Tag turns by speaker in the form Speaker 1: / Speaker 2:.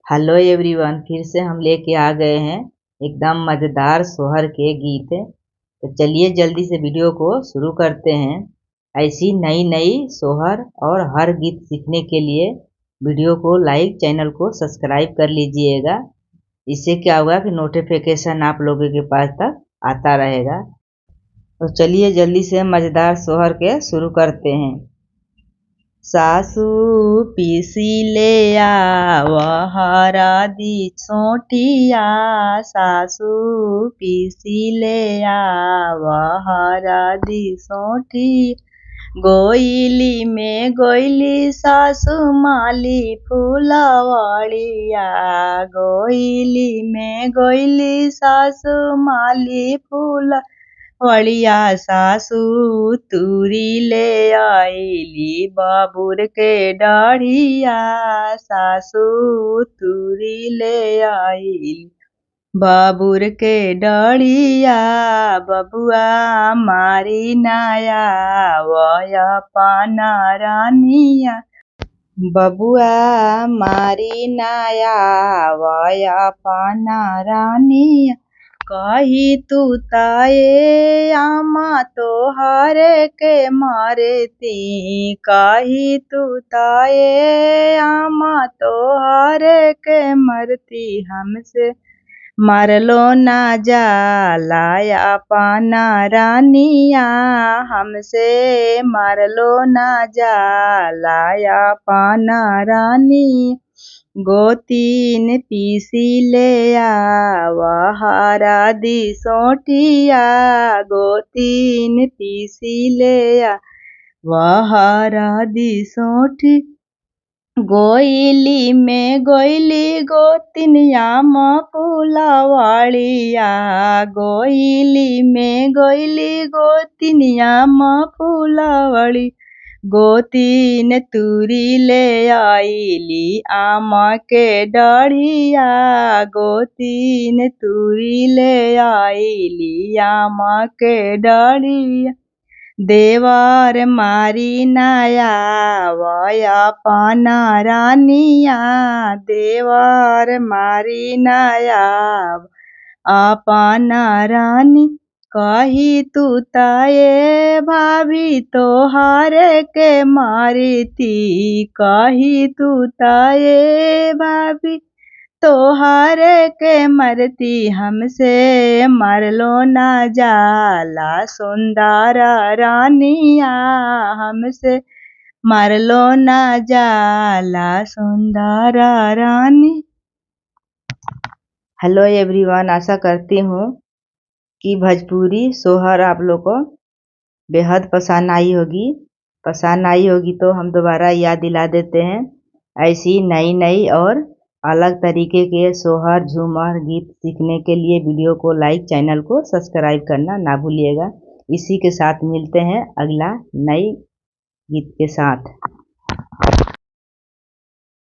Speaker 1: Hello everyone, फिर से हम लेके आ गए हैं एकदम मज़ेदार सोहर के गीत। तो चलिए जल्दी से वीडियो को शुरू करते हैं। ऐसी नई नई सोहर और हर गीत सीखने के लिए वीडियो को लाइक, चैनल को सब्सक्राइब कर लीजिएगा। इससे क्या होगा कि नोटिफिकेशन आप लोगों के पास तक आता रहेगा। तो चलिए जल्दी से मज़ेदार सोहर के शुरू करते हैं। सासू पीसी ले हरा दी सोटिया, सासू पीसी ले हरा दी सोटी। गोइली में गोइली सासू माली फूलवाड़िया, गोइली में गोइली सासू माली फूल वड़िया। सासू तूरी ले आईली बाबुर के डाढ़िया, सासू तूरी ले आईली बाबुर के डाढ़िया। बबुआ मारी नाया वाया पाना रानिया, बबुआ मारी नाया वाया पाना रानिया। कही तू ताये आमा तोहार के मारे ती, कही तू ताये आमा तोहार के मरती। हमसे मारलो ना जालाया पाना रानिया, हमसे मारलो ना जालाया पाना रानी। गोतीन पीसी ले हरा दी सोटिया, गोतीन पीसी ले हरा दी सोटी। गोइली में गोइली गोतिनिया फूलवाड़िया, गोइली में गोइली गोतिनिया फूलवाड़ी। गोतीन तूरी ले आईली आमा के डाढ़िया, गोतीन तूरी ले आईली आमा के डाढ़िया। देवार मारी नाया वाया पाना रानिया, देवार मारी नाया पाना रानी। कही तू ताये भाभी तोहार के मारी ती, कही तू ताये भाभी तोहार के मरती। हमसे मरलो ना जाला सुंदरा रानिया, हमसे मरलो ना जाला सुंदरा रानी। हेलो एवरीवन, आशा करती हूँ कि भोजपुरी सोहर आप लोग को बेहद पसंद आई होगी। पसंद आई होगी तो हम दोबारा याद दिला देते हैं, ऐसी नई नई और अलग तरीके के सोहर झूमर गीत सीखने के लिए वीडियो को लाइक, चैनल को सब्सक्राइब करना ना भूलिएगा। इसी के साथ मिलते हैं अगला नई गीत के साथ।